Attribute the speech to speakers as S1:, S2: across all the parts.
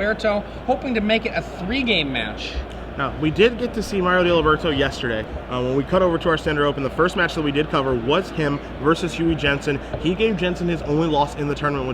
S1: Diliberto, hoping to make it a 3-game match.
S2: Now, we did get to see Mario Diliberto yesterday. When we cut over to our Standard Open, the first match that we did cover was him versus Huey Jensen. He gave Jensen his only loss in the tournament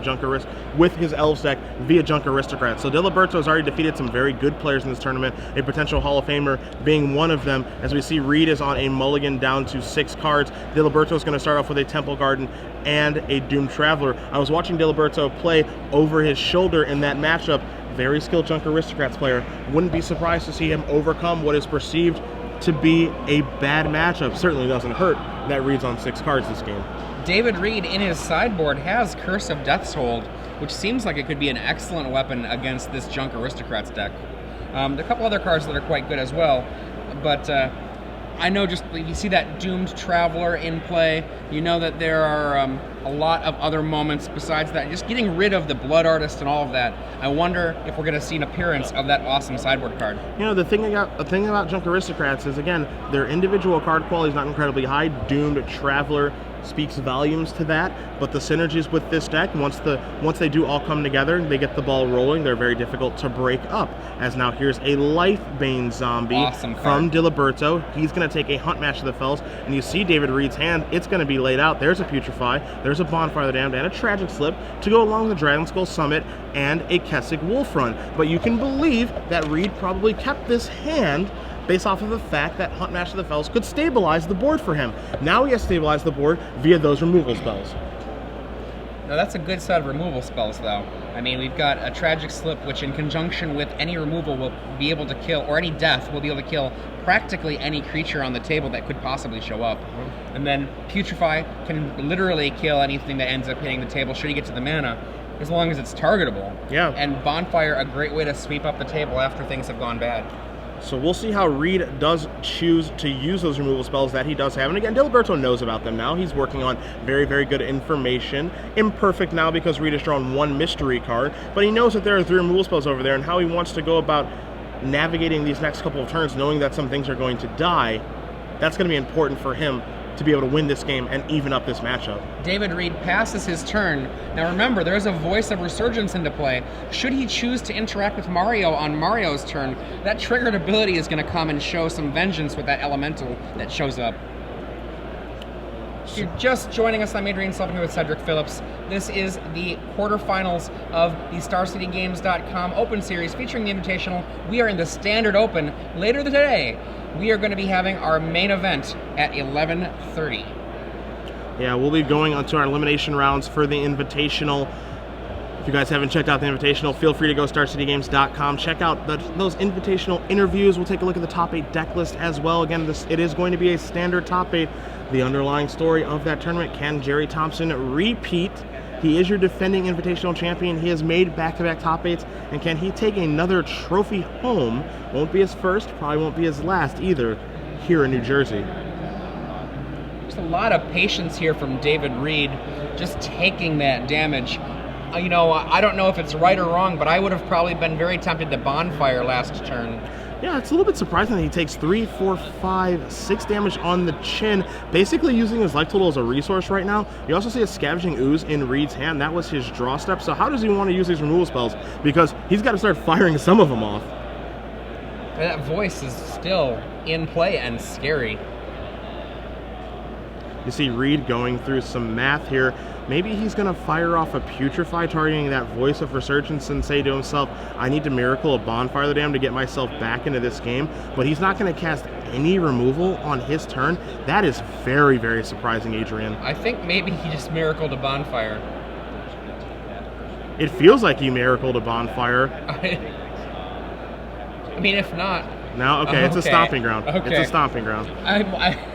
S2: with his Elves deck via Junk Aristocrat. So Diliberto has already defeated some very good players in this tournament, a potential Hall of Famer being one of them. As we see, Reed is on a mulligan down to 6 cards. Diliberto is going to start off with a Temple Garden and a Doomed Traveler. I was watching Diliberto play over his shoulder in that matchup. Very skilled Junk Aristocrats player. Wouldn't be surprised to see him overcome what is perceived to be a bad matchup. Certainly doesn't hurt that Reed's on 6 cards this game.
S1: David Reed in his sideboard has Curse of Death's Hold, which seems like it could be an excellent weapon against this Junk Aristocrats deck. There are a couple other cards that are quite good as well, but I know just you see that Doomed Traveler in play. You know that there are a lot of other moments besides that. Just getting rid of the Blood Artist and all of that. I wonder if we're going to see an appearance of that awesome sideboard card.
S2: You know, the thing about Junk Aristocrats is, again, their individual card quality is not incredibly high. Doomed Traveler speaks volumes to that, but the synergies with this deck, once they do all come together, they get the ball rolling, they're very difficult to break up. As now here's a Lifebane Zombie
S1: awesome
S2: from Diliberto. He's going to take a Huntmaster of the Fells, and you see David Reed's hand, it's going to be laid out. There's a Putrefy, there's a Bonfire of the Damned, and a Tragic Slip to go along with the Dragon Skull Summit and a Kessig Wolf Run. But you can believe that Reed probably kept this hand based off of the fact that Huntmaster of the Fells could stabilize the board for him. Now he has stabilized the board via those removal spells.
S1: Now that's a good set of removal spells, though. I mean, we've got a Tragic Slip, which in conjunction with any removal will be able to kill, or any death will be able to kill practically any creature on the table that could possibly show up. And then Putrefy can literally kill anything that ends up hitting the table should he get to the mana, as long as it's targetable.
S2: Yeah.
S1: And Bonfire, a great way to sweep up the table after things have gone bad.
S2: So we'll see how Reed does choose to use those removal spells that he does have. And again, Diliberto knows about them now. He's working on very, very good information. Imperfect now because Reed has drawn 1 mystery card, but he knows that there are 3 removal spells over there, and how he wants to go about navigating these next couple of turns, knowing that some things are going to die. That's going to be important for him to be able to win this game and even up this matchup.
S1: David Reed passes his turn. Now remember, there's a Voice of Resurgence into play. Should he choose to interact with Mario on Mario's turn, that triggered ability is going to come and show some vengeance with that elemental that shows up. If you're just joining us, I'm Adrian Sullivan here with Cedric Phillips. This is the quarterfinals of the StarCityGames.com Open Series featuring the Invitational. We are in the Standard Open. Later today, we are going to be having our main event at 11:30.
S2: Yeah, we'll be going on to our elimination rounds for the Invitational. If you guys haven't checked out the Invitational, feel free to go StarCityGames.com. Check out those Invitational interviews. We'll take a look at the top 8 deck list as well. Again, it is going to be a standard top 8. The underlying story of that tournament, can Jerry Thompson repeat? He is your defending Invitational champion. He has made back-to-back top 8s, and can he take another trophy home? Won't be his first, probably won't be his last either, here in New Jersey.
S1: There's a lot of patience here from David Reed, just taking that damage. You know, I don't know if it's right or wrong, but I would have probably been very tempted to Bonfire last turn.
S2: Yeah, it's a little bit surprising that he takes 3, 4, 5, 6 damage on the chin, basically using his life total as a resource right now. You also see a Scavenging Ooze in Reed's hand. That was his draw step. So how does he want to use these removal spells? Because he's got to start firing some of them off.
S1: That Voice is still in play and scary.
S2: You see Reed going through some math here. Maybe he's going to fire off a Putrefy, targeting that Voice of Resurgence, and say to himself, I need to Miracle a Bonfire of the Damned to get myself back into this game. But he's not going to cast any removal on his turn. That is very, very surprising, Adrian.
S1: I think maybe he just Miracled a Bonfire.
S2: It feels like he Miracled a Bonfire.
S1: I mean, if not...
S2: No, okay, it's a stomping ground.
S1: Okay.
S2: It's a stomping ground.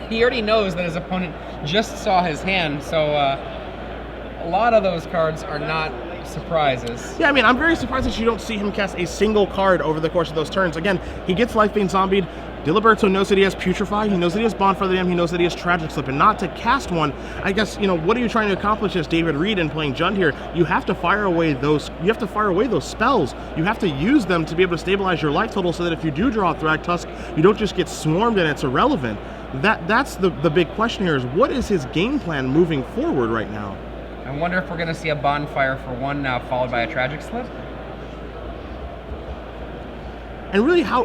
S1: He already knows that his opponent just saw his hand, so a lot of those cards are not surprises.
S2: Yeah, I mean, I'm very surprised that you don't see him cast a single card over the course of those turns. Again, he gets Lifebane Zombied. Diliberto knows that he has Putrefy, he knows that he has Bonfire of the Damned, he knows that he has Tragic Slip, and not to cast one, I guess, you know, what are you trying to accomplish as David Reed in playing Jund here? You have to fire away those spells. You have to use them to be able to stabilize your life total so that if you do draw a Thragtusk, you don't just get swarmed and it's irrelevant. That's the big question here, is what is his game plan moving forward right now?
S1: I wonder if we're going to see a Bonfire for 1 now, followed by a Tragic Slip?
S2: And really, how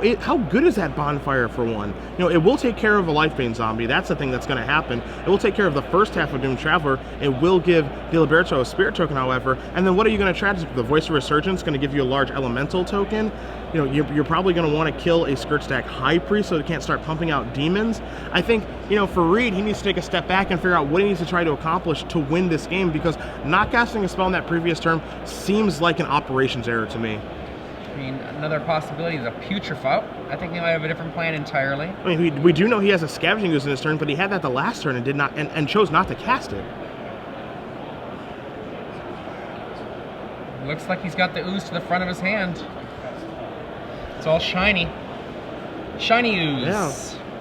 S2: good is that Bonfire for one? You know, it will take care of a Lifebane zombie. That's the thing that's going to happen. It will take care of the first half of Doomed Traveler. It will give Diliberto a Spirit token, however. And then what are you going to try? The Voice of Resurgence going to give you a large Elemental token. You know, you're probably going to want to kill a Skirt Stack High Priest so they can't start pumping out demons. I think, you know, for Reed, he needs to take a step back and figure out what he needs to try to accomplish to win this game, because not casting a spell in that previous turn seems like an operations error to me.
S1: I mean, another possibility is a Putrefy. I think they might have a different plan entirely.
S2: I mean, we do know he has a Scavenging Ooze in his turn, but he had that the last turn and did not, and chose not to cast it.
S1: Looks like he's got the ooze to the front of his hand. It's all shiny. Shiny ooze.
S2: Yeah.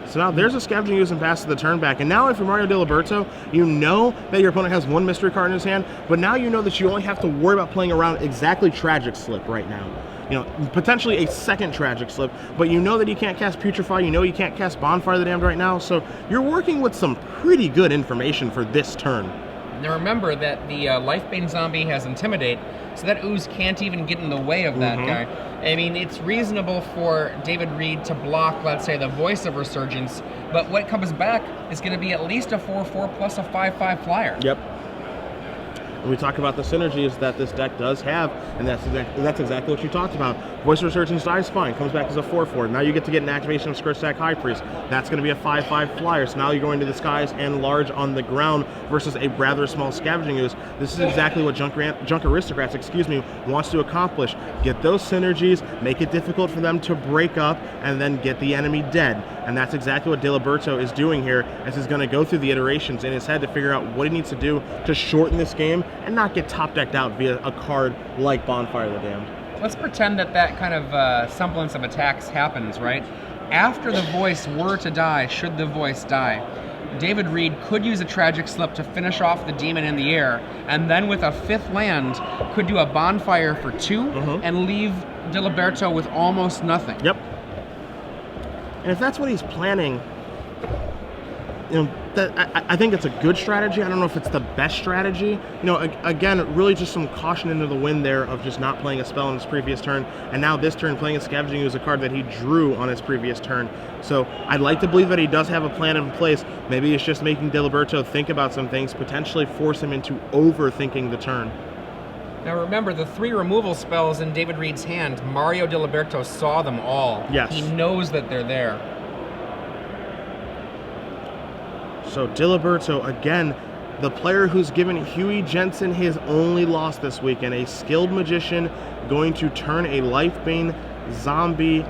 S2: So now there's a Scavenging Ooze and pass to the turn back. And now if you're Mario Diliberto, you know that your opponent has one mystery card in his hand, but now you know that you only have to worry about playing around exactly Tragic Slip right now. You know, potentially a second Tragic Slip, but you know that you can't cast Putrefy, you know you can't cast Bonfire the Damned right now, so you're working with some pretty good information for this turn.
S1: Now remember that the Lifebane zombie has Intimidate, so that ooze can't even get in the way of that guy. I mean, it's reasonable for David Reed to block, let's say, the Voice of Resurgence, but what comes back is going to be at least a 4/4 plus a 5/5 flyer.
S2: Yep. And we talk about the synergies that this deck does have, and that's exactly what you talked about. Voice of Resurgence dies, fine, comes back as a 4/4. Now you get to get an activation of Skirt Stack High Priest. That's going to be a 5/5 flyer. So now you're going to the skies and large on the ground versus a rather small Scavenging Ooze. This is exactly what Junk Aristocrats, wants to accomplish. Get those synergies, make it difficult for them to break up, and then get the enemy dead. And that's exactly what Diliberto is doing here, as he's going to go through the iterations in his head to figure out what he needs to do to shorten this game and not get top decked out via a card like Bonfire the Damned.
S1: Let's pretend that that kind of semblance of attacks happens, right? After the Voice were to die, should the Voice die, David Reed could use a Tragic Slip to finish off the demon in the air, and then with a 5th land, could do a Bonfire for 2 and leave Diliberto with almost nothing.
S2: Yep. And if that's what he's planning, you know, I think it's a good strategy. I don't know if it's the best strategy. You know, again, really just some caution into the wind there of just not playing a spell on his previous turn, and now this turn playing a Scavenging Ooze, a card that he drew on his previous turn. So I'd like to believe that he does have a plan in place. Maybe it's just making Diliberto think about some things, potentially force him into overthinking the turn.
S1: Now remember, the 3 removal spells in David Reed's hand, Mario Diliberto saw them all.
S2: Yes.
S1: He knows that they're there.
S2: So Diliberto, again, the player who's given Huey Jensen his only loss this weekend, a skilled magician going to turn a Lifebane zombie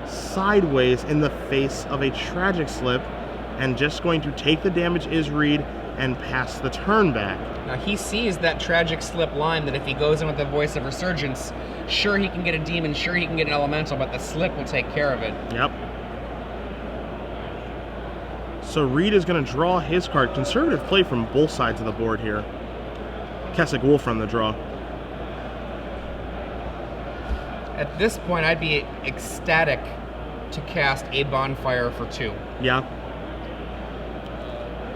S2: sideways in the face of a Tragic Slip, and just going to take the damage is Reed and pass the turn back.
S1: Now he sees that Tragic Slip line that if he goes in with the Voice of Resurgence, sure he can get a demon, sure he can get an elemental, but the Slip will take care of it.
S2: Yep. So Reed is going to draw his card. Conservative play from both sides of the board here. Kessig Wolf from the draw.
S1: At this point, I'd be ecstatic to cast a Bonfire for 2.
S2: Yeah.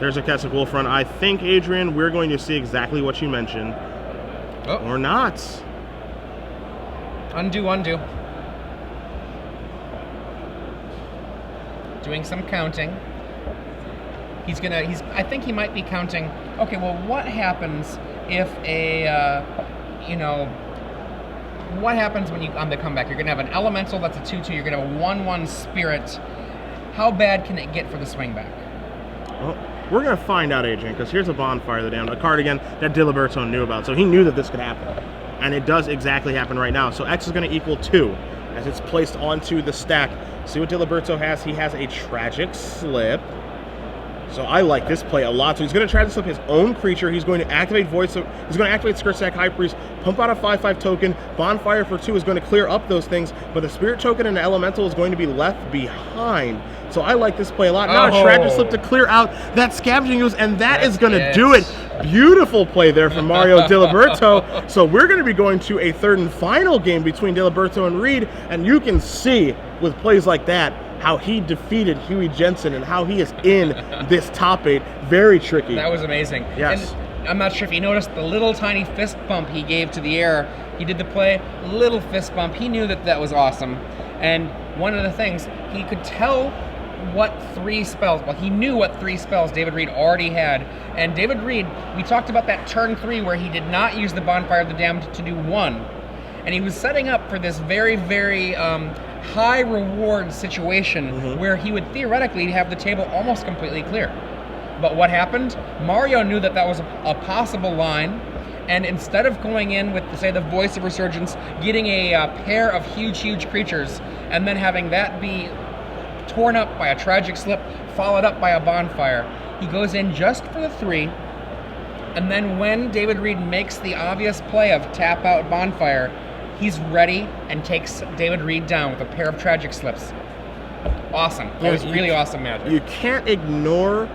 S2: There's a Kessig Wolf run. I think, Adrian, we're going to see exactly what you mentioned.
S1: Oh.
S2: Or not.
S1: Undo, undo. Doing some counting. I think he might be counting, okay, well, what happens if what happens when you, on the comeback, you're going to have an elemental that's a 2/2, you're going to have a 1/1 spirit. How bad can it get for the swing back?
S2: Well, we're going to find out, Adrian, because here's a Bonfire the Damned, a card, again, that Diliberto knew about. So he knew that this could happen. And it does exactly happen right now. So X is going to equal 2 as it's placed onto the stack. See what Diliberto has? He has a Tragic Slip. So I like this play a lot. So he's going to try to slip his own creature. He's going to activate he's going to activate Skirt Stack High Priest, pump out a 5/5 token. Bonfire for 2 is going to clear up those things, but the Spirit token and the Elemental is going to be left behind. So I like this play a lot. Now a Tragic Slip to clear out that Scavenging Ooze, and that's going to do it. Beautiful play there from Mario Diliberto. So we're going to be going to a 3rd and final game between Diliberto and Reed, and you can see with plays like that how he defeated Huey Jensen and how he is in this top 8. Very tricky.
S1: That was amazing.
S2: Yes.
S1: I'm not sure if you noticed the little tiny fist bump he gave to the air. He did the play, little fist bump. He knew that that was awesome. And one of the things, he could tell what 3 spells, well, he knew what 3 spells David Reed already had. And David Reed, we talked about that turn 3 where he did not use the Bonfire of the Damned to do 1. And he was setting up for this very, very high reward situation where he would theoretically have the table almost completely clear. But what happened? Mario knew that that was a possible line, and instead of going in with, say, the Voice of Resurgence, getting a pair of huge, huge creatures, and then having that be torn up by a Tragic Slip, followed up by a Bonfire, he goes in just for the 3, and then when David Reed makes the obvious play of tap out Bonfire, he's ready and takes David Reed down with a pair of Tragic Slips. Awesome. It was really awesome magic.
S2: You can't ignore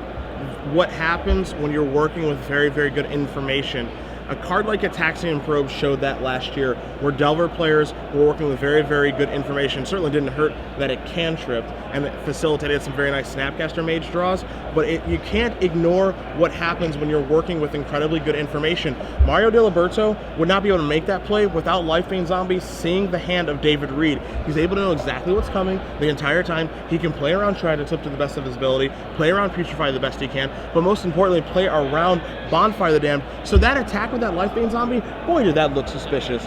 S2: what happens when you're working with very, very good information. A card like Ataxian Probe showed that last year, where Delver players were working with very, very good information. Certainly didn't hurt that it cantripped, and it facilitated some very nice Snapcaster Mage draws, but you can't ignore what happens when you're working with incredibly good information. Mario Diliberto would not be able to make that play without Lifebane Zombie seeing the hand of David Reed. He's able to know exactly what's coming the entire time. He can play around Tragic Slip to the best of his ability, play around Putrefy the best he can, but most importantly, play around Bonfire the Damned. So that attack with that Lifebane Zombie, boy, did that look suspicious.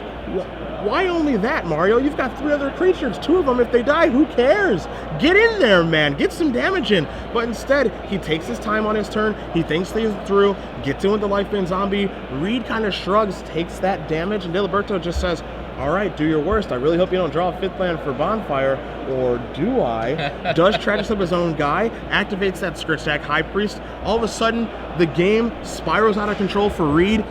S2: Why only that, Mario? You've got 3 other creatures. 2 of them, if they die, who cares? Get in there, man. Get some damage in. But instead, he takes his time on his turn. He thinks things through, gets in with the Lifebane Zombie. Reed kind of shrugs, takes that damage, and Diliberto just says, all right, do your worst. I really hope you don't draw a 5th land for Bonfire, or do I? Does Tragic Slip his own guy, activates that Scourge Stack High Priest. All of a sudden, the game spirals out of control for Reed.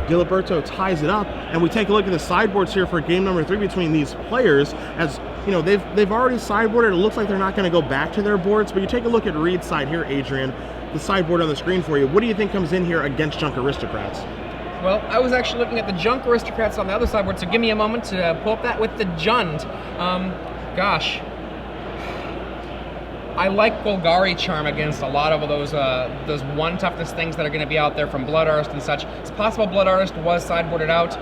S2: Diliberto ties it up, and we take a look at the sideboards here for game number 3 between these players. As you know, they've already sideboarded. It looks like they're not going to go back to their boards, but you take a look at Reed's side here, Adrian, the sideboard on the screen for you. What do you think comes in here against Junk Aristocrats?
S1: Well, I was actually looking at the Junk Aristocrats on the other sideboard, so give me a moment to pull up that with the Jund. Gosh. I like Golgari Charm against a lot of those 1 toughness things that are going to be out there from Blood Artist and such. It's possible Blood Artist was sideboarded out.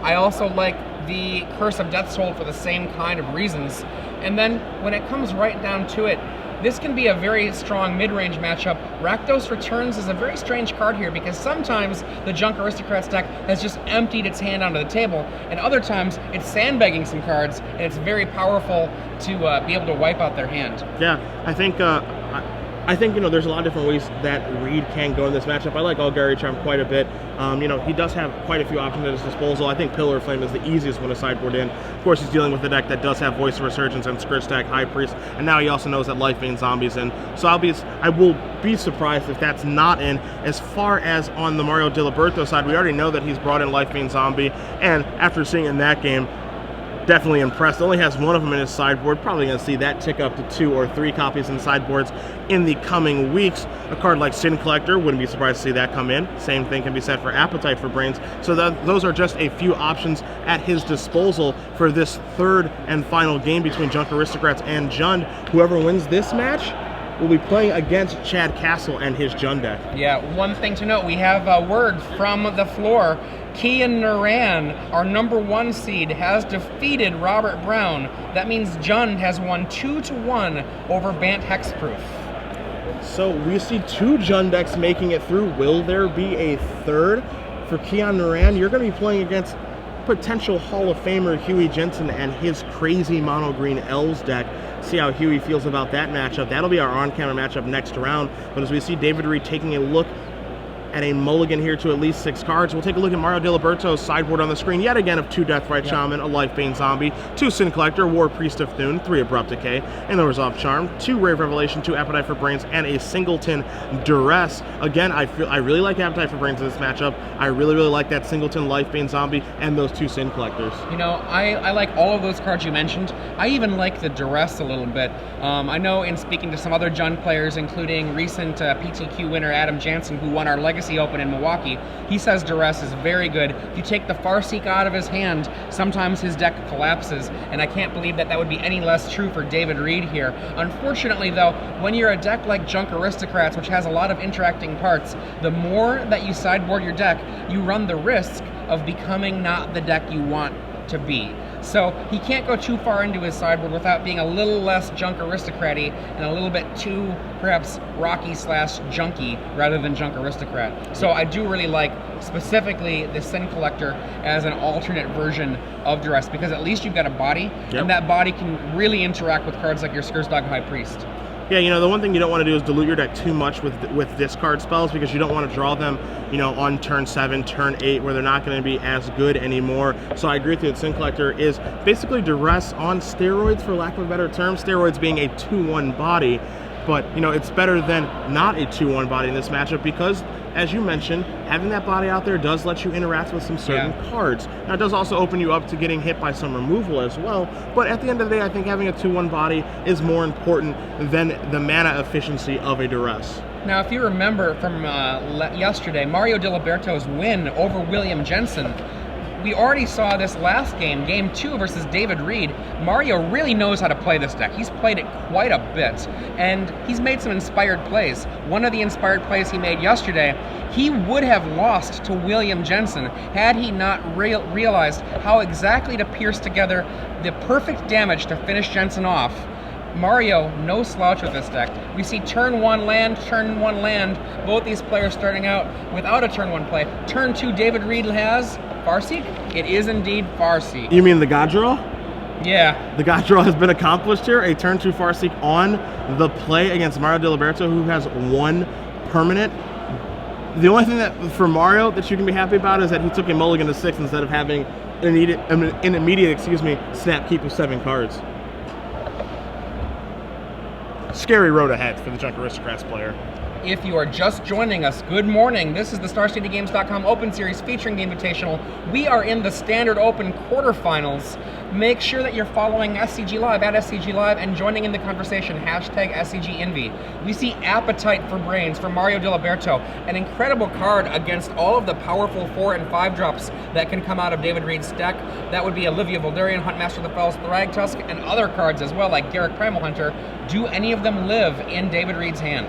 S1: I also like the Curse of Death's Hold for the same kind of reasons. And then when it comes right down to it, this can be a very strong mid-range matchup. Rakdos Returns is a very strange card here because sometimes the Junk Aristocrats deck has just emptied its hand onto the table, and other times it's sandbagging some cards, and it's very powerful to be able to wipe out their hand.
S2: Yeah, I think there's a lot of different ways that Reed can go in this matchup. I like Golgari Charm quite a bit. He does have quite a few options at his disposal. I think Pillar of Flame is the easiest one to sideboard in. Of course, he's dealing with a deck that does have Voice of Resurgence and Scourge Stack High Priest, and now he also knows that Lifebane Zombie's in. So I will be surprised if that's not in. As far as on the Mario Diliberto side, we already know that he's brought in Lifebane Zombie, and after seeing in that game, definitely impressed. Only has 1 of them in his sideboard. Probably going to see that tick up to 2 or 3 copies in sideboards in the coming weeks. A card like Sin Collector, wouldn't be surprised to see that come in. Same thing can be said for Appetite for Brains. So those are just a few options at his disposal for this 3rd and final game between Junk Aristocrats and Jund. Whoever wins this match will be playing against Chad Castle and his Jund deck.
S1: Yeah, one thing to note, we have a word from the floor. Kian Naran, our number 1 seed, has defeated Robert Brown. That means Jund has won 2-1 over Bant Hexproof.
S2: So we see 2 Jund decks making it through. Will there be a 3rd for Kian Naran? You're going to be playing against potential Hall of Famer Huey Jensen and his crazy mono green Elves deck. See how Huey feels about that matchup. That'll be our on-camera matchup next round. But as we see David Reed taking a look at a mulligan here to at least 6 cards. We'll take a look at Mario Diliberto's sideboard on the screen, yet again of 2 Deathrite Shaman, a Lifebane Zombie, 2 Sin Collector, War Priest of Thune, 3 Abrupt Decay, and the Resolve Charm, 2 Rave Revelation, 2 Appetite for Brains, and a Singleton Duress. Again, I really like Appetite for Brains in this matchup. I really like that Singleton Lifebane Zombie and those 2 Sin Collectors.
S1: I like all of those cards you mentioned. I even like the Duress a little bit. I know in speaking to some other Jund players, including recent PTQ winner Adam Jansen, who won our Legacy Legacy Open in Milwaukee. He says Duress is very good. If you take the Farseek out of his hand, sometimes his deck collapses, and I can't believe that that would be any less true for David Reed here. Unfortunately, though, when you're a deck like Junk Aristocrats, which has a lot of interacting parts, the more that you sideboard your deck, you run the risk of becoming not the deck you want to be. So he can't go too far into his sideboard without being a little less Junk Aristocrat-y and a little bit too, perhaps, Rocky/Junky rather than Junk Aristocrat. So I do really like, specifically, the Sin Collector as an alternate version of Duress, because at least you've got a body, and that body can really interact with cards like your Skursdog High Priest.
S2: Yeah, you know, the one thing you don't want to do is dilute your deck too much with discard spells, because you don't want to draw them, you know, on turn 7, turn 8, where they're not going to be as good anymore. So I agree with you that Sin Collector is basically Duress on steroids, for lack of a better term, steroids being a 2-1 body. But, you know, it's better than not a 2-1 body in this matchup because, as you mentioned, having that body out there does let you interact with some certain cards. Now, it does also open you up to getting hit by some removal as well, but at the end of the day, I think having a 2-1 body is more important than the mana efficiency of a Duress.
S1: Now, if you remember from yesterday, Mario Diliberto's win over William Jensen, we already saw this last game, Game 2 versus David Reed. Mario really knows how to play this deck. He's played it quite a bit, and he's made some inspired plays. One of the inspired plays he made yesterday, he would have lost to William Jensen had he not realized how exactly to pierce together the perfect damage to finish Jensen off. Mario, no slouch with this deck. We see turn 1 land, both these players starting out without a turn 1 play. Turn 2, David Reed has Farseek? It is indeed Farseek.
S2: You mean the God Draw?
S1: Yeah.
S2: The God Draw has been accomplished here. A turn 2 Farseek on the play against Mario Diliberto, who has 1 permanent. The only thing that for Mario that you can be happy about is that he took a mulligan to 6 instead of having an immediate snap keep of 7 cards. Scary road ahead for the Junk Aristocrats player.
S1: If you are just joining us, good morning. This is the StarCityGames.com Open Series featuring the Invitational. We are in the Standard Open quarterfinals. Make sure that you're following SCG Live at SCG Live and joining in the conversation, #SCGINVI. We see Appetite for Brains for Mario Diliberto, an incredible card against all of the powerful 4 and 5 drops that can come out of David Reed's deck. That would be Olivia Volderian, Huntmaster of the Fells, Thragtusk, and other cards as well, like Garruk Primal Hunter. Do any of them live in David Reed's hand?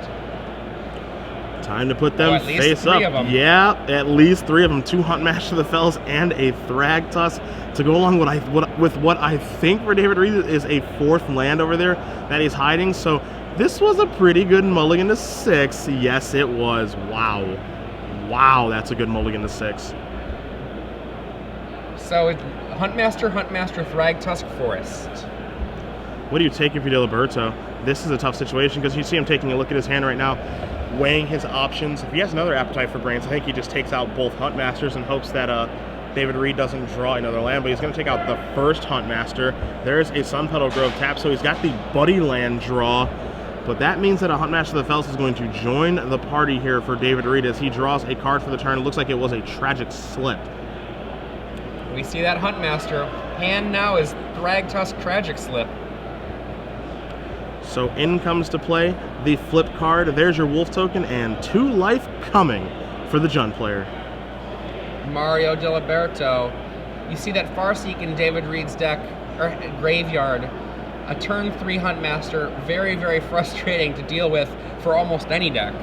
S2: Time to put them face up. Yeah, at least 3 of them. 2 Huntmaster of the Fells and a Thragtusk to go along with what I think for David Reed is a 4th land over there that he's hiding. So this was a pretty good mulligan to 6. Yes, it was. Wow. Wow, that's a good mulligan to 6.
S1: So Huntmaster, Thragtusk, Forest.
S2: What do you take if you're Diliberto? This is a tough situation because you see him taking a look at his hand right now, weighing his options. If he has another Appetite for Brains, I think he just takes out both Huntmasters in hopes that David Reed doesn't draw another land, but he's going to take out the first Huntmaster. There's a Sun Petal Grove tap, so he's got the Buddy land draw, but that means that a Huntmaster of the Fells is going to join the party here for David Reed as he draws a card for the turn. It looks like it was a Tragic Slip.
S1: We see that Huntmaster. Hand now is Thragtusk Tragic Slip.
S2: So in comes to play the flip card. There's your Wolf token and 2 life coming for the Jund player.
S1: Mario Diliberto. You see that Farseek in David Reed's deck, or graveyard. A turn 3 Huntmaster, very, very frustrating to deal with for almost any deck.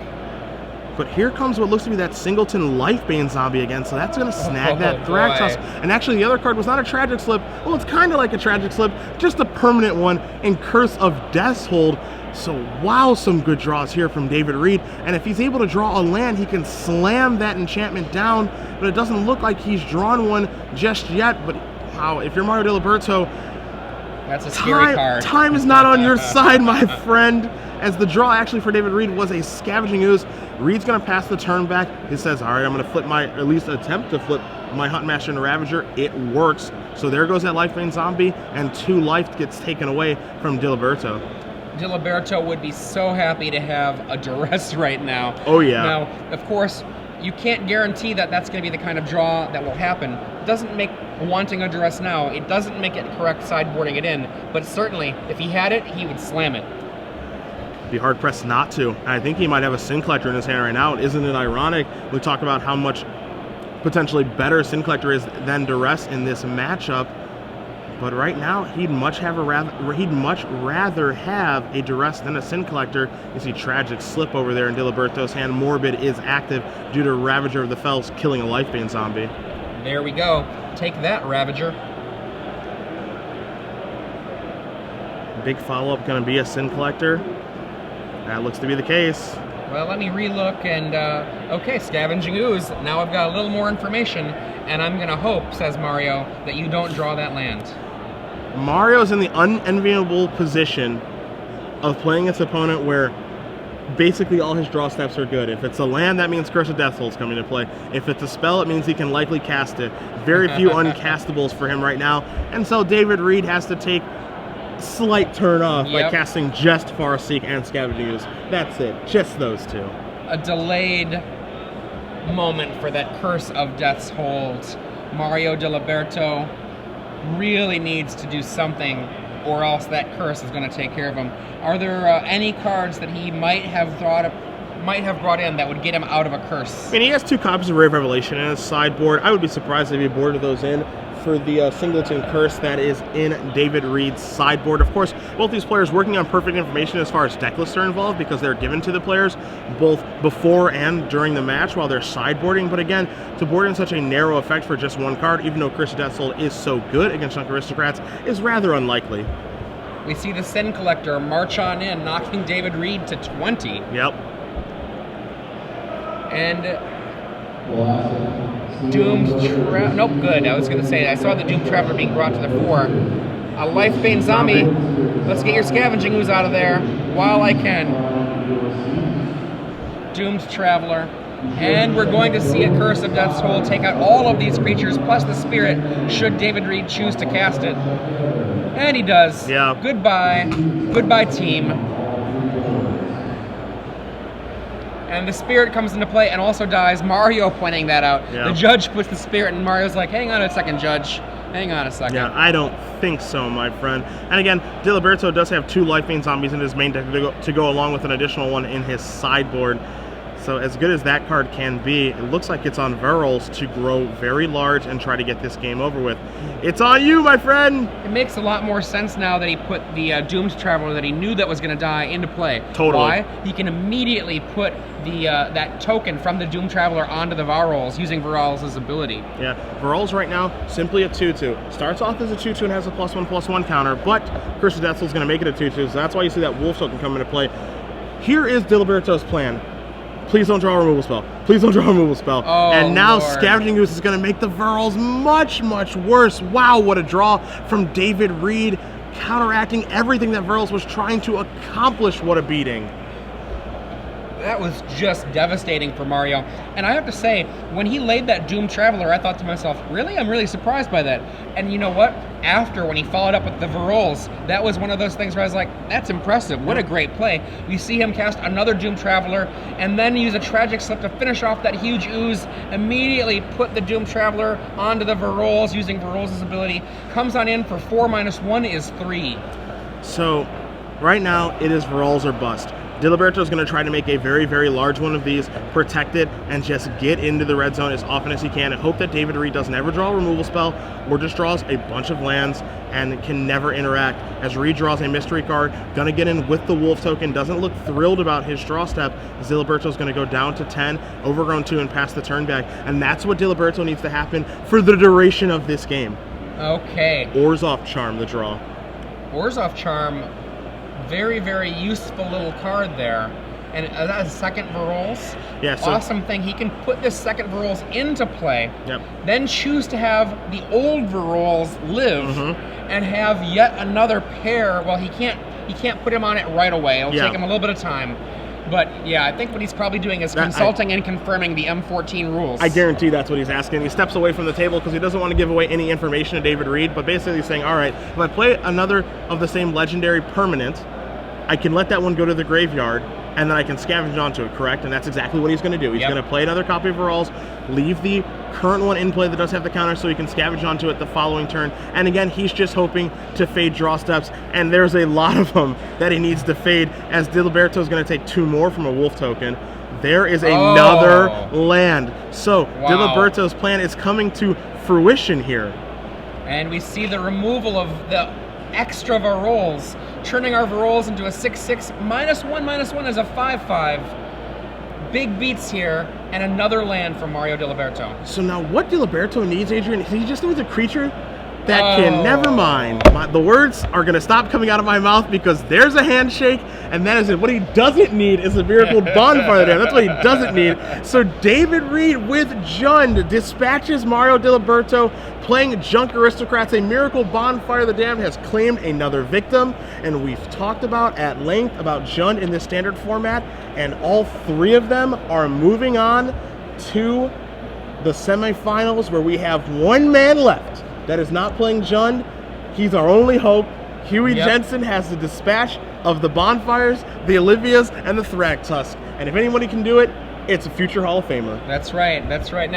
S2: But here comes what looks to be that Singleton Lifebane zombie again, so that's going to snag that Thragtusk. And actually the other card was not a Tragic Slip. Well, it's kind of like a Tragic Slip, just a permanent one in Curse of Death's Hold. So wow, some good draws here from David Reed. And if he's able to draw a land, he can slam that enchantment down, but it doesn't look like he's drawn one just yet. But wow, if you're Mario Diliberto,
S1: that's a scary card.
S2: Time is not on your side, my friend. As the draw actually for David Reed was a Scavenging Ooze. Reed's going to pass the turn back. He says, all right, I'm going to flip my, or at least attempt to flip my Huntmaster into Ravager. It works. So there goes that Lifebane zombie, and 2 life gets taken away from Diliberto.
S1: Diliberto would be so happy to have a Duress right now.
S2: Oh, yeah.
S1: Now, of course, you can't guarantee that that's going to be the kind of draw that will happen. It doesn't make wanting a Duress now, it doesn't make it correct sideboarding it in, but certainly, if he had it, he would slam it.
S2: Be hard-pressed not to. And I think he might have a Sin Collector in his hand right now. Isn't it ironic? We talk about how much potentially better Sin Collector is than Duress in this matchup. But right now, he'd much rather have a Duress than a Sin Collector. You see Tragic slip over there in Diliberto's hand. Morbid is active due to Ravager of the Fells killing a Lifebane zombie.
S1: There we go. Take that, Ravager.
S2: Big follow-up going to be a Sin Collector. That looks to be the case.
S1: Well, let me relook and, okay, Scavenging Ooze. Now I've got a little more information, and I'm going to hope, says Mario, that you don't draw that land.
S2: Mario's in the unenviable position of playing his opponent where basically all his draw steps are good. If it's a land, that means Curse of Death Soul is coming to play. If it's a spell, it means he can likely cast it. Very few uncastables for him right now, and so David Reed has to take slight turn off by casting just Farseek and Scavenging Ooze. That's it, just those two.
S1: A delayed moment for that Curse of Death's hold. Mario Diliberto really needs to do something, or else that curse is going to take care of him. Are there any cards that he might have brought in that would get him out of a curse?
S2: I mean, he has 2 copies of Ray of Revelation in his sideboard. I would be surprised if he boarded those in for the Singleton Curse that is in David Reed's sideboard. Of course, both these players working on perfect information as far as deck lists are involved, because they're given to the players both before and during the match while they're sideboarding. But again, to board in such a narrow effect for just one card, even though Curse of Death Soul is so good against Junk Aristocrats, is rather unlikely.
S1: We see the Sin Collector march on in, knocking David Reed to 20.
S2: Yep.
S1: And Doomed nope, good. I was going to say, I saw the Doomed Traveler being brought to the fore. A Lifebane zombie. Let's get your Scavenging Ooze out of there while I can. Doomed Traveler. And we're going to see a Curse of Death's Hold take out all of these creatures, plus the Spirit, should David Reed choose to cast it. And he does.
S2: Yeah.
S1: Goodbye. Goodbye, team. And the Spirit comes into play and also dies. Mario pointing that out.
S2: Yeah.
S1: The judge puts the Spirit, and Mario's like, hang on a second, Judge. Hang on a second.
S2: Yeah, I don't think so, my friend. And again, Diliberto does have 2 Lifebane zombies in his main deck to go along with an additional one in his sideboard. So as good as that card can be, it looks like it's on Verils to grow very large and try to get this game over with. It's on you, my friend!
S1: It makes a lot more sense now that he put the Doomed Traveler that he knew that was going to die into play.
S2: Totally.
S1: Why? He can immediately put the that token from the Doomed Traveler onto the Varolz using Varolz' ability.
S2: Yeah, Varolz right now, simply a 2-2. Starts off as a 2-2 and has a +1/+1 counter, but Curse of Death Soul is going to make it a 2-2, so that's why you see that Wolf token come into play. Here is Diliberto's plan. Please don't draw a removal spell. Please don't draw a removal spell.
S1: Oh,
S2: and now
S1: Lord.
S2: Scavenging Ooze is going to make the Varolz much, much worse. Wow, what a draw from David Reed, counteracting everything that Varolz was trying to accomplish. What a beating.
S1: That was just devastating for Mario. And I have to say, when he laid that Doomed Traveler, I thought to myself, really? I'm really surprised by that. And you know what? After, when he followed up with the Varolz, that was one of those things where I was like, that's impressive. What a great play. We see him cast another Doomed Traveler, and then use a Tragic Slip to finish off that huge ooze, immediately put the Doomed Traveler onto the Varolz using Varolz' ability. Comes on in for 4-1 is 3.
S2: So, right now, it is Varolz or bust. Diliberto is going to try to make a very, very large one of these, protect it, and just get into the red zone as often as he can, and hope that David Reed doesn't ever draw a removal spell or just draws a bunch of lands and can never interact. As Reed draws a mystery card, going to get in with the Wolf token, doesn't look thrilled about his draw step. Diliberto is going to go down to 10, overgrown 2, and pass the turn back, and that's what Diliberto needs to happen for the duration of this game.
S1: Okay.
S2: Orzhov Charm, the draw.
S1: Orzhov Charm, very, very useful little card there. And that's a second Varolz.
S2: Yeah, so
S1: awesome thing. He can put this second Varolz into play,
S2: yep.
S1: Then choose to have the old Varolz live, and have yet another pair. Well, he can't put him on it right away. It'll take him a little bit of time. But yeah, I think what he's probably doing is consulting and confirming the M14 rules.
S2: I guarantee that's what he's asking. He steps away from the table because he doesn't want to give away any information to David Reed, but basically he's saying, all right, if I play another of the same legendary permanent, I can let that one go to the graveyard, and then I can scavenge onto it, correct? And that's exactly what he's going to do. He's going to play another copy of Varolz, leave the current one in play that does have the counter so he can scavenge onto it the following turn. And again, he's just hoping to fade draw steps, and there's a lot of them that he needs to fade, as Diliberto is going to take 2 more from a wolf token. There is another land. So Diliberto's plan is coming to fruition here.
S1: And we see the removal of the extra Varolz, turning our Varolz into a 6/6, -1/-1 as a 5/5. Big beats here, and another land from Mario Diliberto.
S2: So now what Diliberto needs, Adrian, he just needs a creature that can, never mind. The words are going to stop coming out of my mouth because there's a handshake, and that is it. What he doesn't need is a miracle bonfire there. That's what he doesn't need. So David Reed with Jund dispatches Mario Diliberto, playing Junk Aristocrats. A miracle bonfire the Damned has claimed another victim, and we've talked about at length about Jund in this standard format, and all 3 of them are moving on to the semifinals, where we have 1 man left that is not playing Jund. He's our only hope. Huey Jensen has the dispatch of the Bonfires, the Olivias, and the Thragtusk. And if anybody can do it, it's a future Hall of Famer.
S1: That's right. That's right. Now,